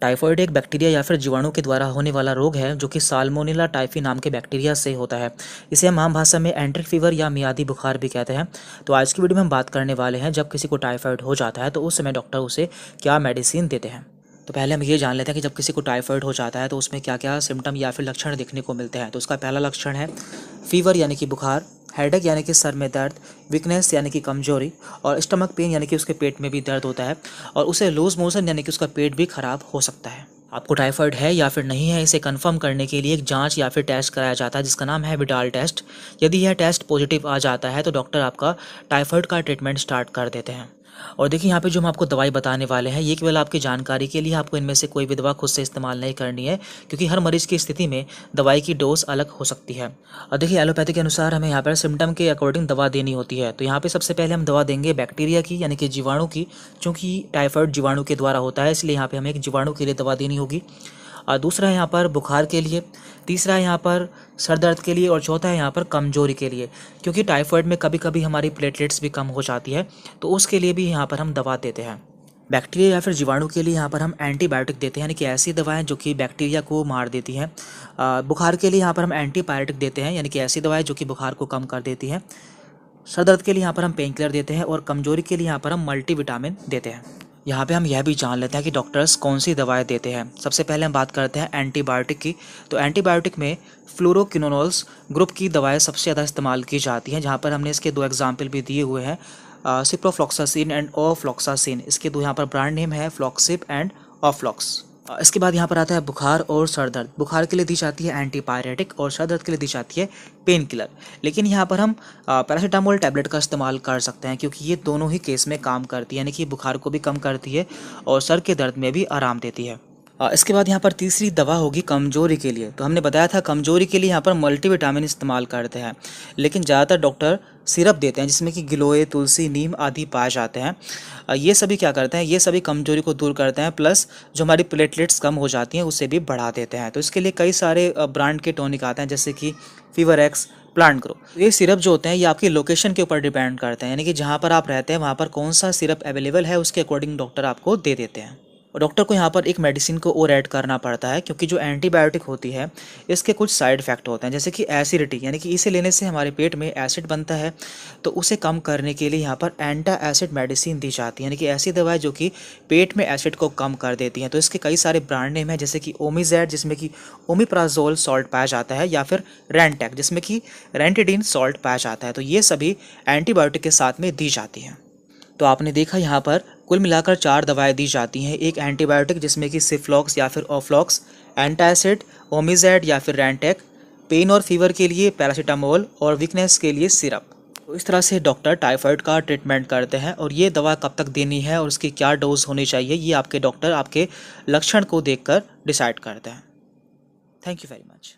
Typhoid एक bacteria या फिर जीवाणु के द्वारा होने वाला रोग है जो कि साल्मोनेला टाइफी नाम के बैक्टीरिया से होता है। इसे हम आम भाषा में एंट्रिक फीवर या मियादी बुखार भी कहते हैं। तो आज की वीडियो में हम बात करने वाले हैं जब किसी को टाइफॉइड हो जाता है तो उस समय डॉक्टर उसे क्या मेडिसिन देते हैं। तो पहले हम ये जान लेते हैं कि जब किसी को टाइफॉइड हो जाता है तो उसमें क्या क्या सिम्टम या फिर लक्षण देखने को मिलते हैं। तो उसका पहला लक्षण है फीवर यानी कि बुखार, हेडेक यानी कि सर में दर्द, वीकनेस यानी कि कमजोरी और स्टमक पेन यानी कि उसके पेट में भी दर्द होता है और उसे लूज मोशन यानी कि उसका पेट भी खराब हो सकता है। आपको टाइफॉइड है या फिर नहीं है इसे कंफर्म करने के लिए एक जांच या फिर टेस्ट कराया जाता है जिसका नाम है विडाल टेस्ट। यदि यह टेस्ट पॉजिटिव आ जाता है तो डॉक्टर आपका टाइफॉइड का ट्रीटमेंट स्टार्ट कर देते हैं। और देखिए यहाँ पे जो हम आपको दवाई बताने वाले हैं ये केवल आपकी जानकारी के लिए, आपको इनमें से कोई भी दवा खुद से इस्तेमाल नहीं करनी है क्योंकि हर मरीज की स्थिति में दवाई की डोज अलग हो सकती है। और देखिए एलोपैथी के अनुसार हमें यहाँ पर सिम्टम के अकॉर्डिंग दवा देनी होती है। तो यहाँ पे सबसे पहले हम दवा देंगे बैक्टीरिया की यानी कि जीवाणु की, क्योंकि टाइफॉइड जीवाणु के द्वारा होता है इसलिए यहाँ पे हमें एक जीवाणु के लिए दवा देनी होगी। और दूसरा है यहाँ पर बुखार के लिए, तीसरा है यहाँ पर सर दर्द के लिए और चौथा है यहाँ पर कमजोरी के लिए, क्योंकि टाइफॉइड में कभी कभी हमारी प्लेटलेट्स भी कम हो जाती है तो उसके लिए भी यहाँ पर हम दवा देते हैं। बैक्टीरिया या फिर जीवाणु के लिए यहाँ पर हम एंटीबायोटिक देते हैं यानी कि ऐसी दवाएं जो कि बैक्टीरिया को मार देती हैं। बुखार के लिए यहाँ पर हम एंटीबायोटिक देते हैं यानी कि ऐसी दवाएं जो कि बुखार को कम कर देती हैं। सर दर्द के लिए यहाँ पर हम पेन किलर देते हैं और कमजोरी के लिए यहाँ पर हम मल्टीविटामिन देते हैं। यहाँ पे हम यह भी जान लेते हैं कि डॉक्टर्स कौन सी दवाएं देते हैं। सबसे पहले हम बात करते हैं एंटीबायोटिक की। तो एंटीबायोटिक में फ्लोरोक्विनोलोल्स ग्रुप की दवाएं सबसे ज़्यादा इस्तेमाल की जाती हैं, जहाँ पर हमने इसके दो एग्जाम्पल भी दिए हुए हैं, सिप्रोफ्लॉक्सासिन एंड ओफ्लॉक्सासिन। इसके दो यहाँ पर ब्रांड नेम है फ्लॉक्सिप एंड ऑफ्लॉक्स। इसके बाद यहाँ पर आता है बुखार और सर दर्द। बुखार के लिए दी जाती है एंटीपायरेटिक और सर दर्द के लिए दी जाती है पेन किलर। लेकिन यहाँ पर हम पैरासीटामोल टैबलेट का इस्तेमाल कर सकते हैं क्योंकि ये दोनों ही केस में काम करती है, यानी कि बुखार को भी कम करती है और सर के दर्द में भी आराम देती है। इसके बाद यहाँ पर तीसरी दवा होगी कमजोरी के लिए। तो हमने बताया था कमजोरी के लिए यहाँ पर मल्टीविटामिन इस्तेमाल करते हैं, लेकिन ज़्यादातर डॉक्टर सिरप देते हैं जिसमें कि गिलोय, तुलसी, नीम आदि पाए जाते हैं। ये सभी क्या करते हैं, ये सभी कमजोरी को दूर करते हैं, प्लस जो हमारी प्लेटलेट्स कम हो जाती हैं उसे भी बढ़ा देते हैं। तो इसके लिए कई सारे ब्रांड के टॉनिक आते हैं जैसे कि फीवर एक्स, प्लांट ग्रो। ये सिरप जो होते हैं ये आपकी लोकेशन के ऊपर डिपेंड करते हैं, यानी कि जहाँ पर आप रहते हैं वहाँ पर कौन सा सिरप अवेलेबल है उसके अकॉर्डिंग डॉक्टर आपको दे देते हैं। और डॉक्टर को यहाँ पर एक मेडिसिन को और ऐड करना पड़ता है क्योंकि जो एंटीबायोटिक होती है इसके कुछ साइड इफेक्ट होते हैं, जैसे कि एसिडिटी, यानी कि इसे लेने से हमारे पेट में एसिड बनता है तो उसे कम करने के लिए यहाँ पर एंटा एसिड मेडिसिन दी जाती है, यानी कि ऐसी दवाएं जो कि पेट में एसिड को कम कर देती हैं। तो इसके कई सारे ब्रांड नेम है जैसे कि ओमीजेड जिसमें कि ओमिप्राजोल सॉल्ट पाया जाता है, या फिर रेंटेक जिसमें कि रेंटिडिन सॉल्ट पाया जाता है। तो ये सभी एंटीबायोटिक के साथ में दी जाती हैं। तो आपने देखा यहाँ पर कुल मिलाकर 4 दवाएं दी जाती हैं। एक एंटीबायोटिक जिसमें कि सिफ्लॉक्स या फिर ऑफ्लॉक्स, एंटासिड, ओमीजेड या फिर रेंटेक, पेन और फीवर के लिए पैरासीटामोल और वीकनेस के लिए सिरप। तो इस तरह से डॉक्टर टाइफाइड का ट्रीटमेंट करते हैं और ये दवा कब तक देनी है और उसकी क्या डोज होनी चाहिए ये आपके डॉक्टर आपके लक्षण को देखकर डिसाइड करते हैं। Thank you very much.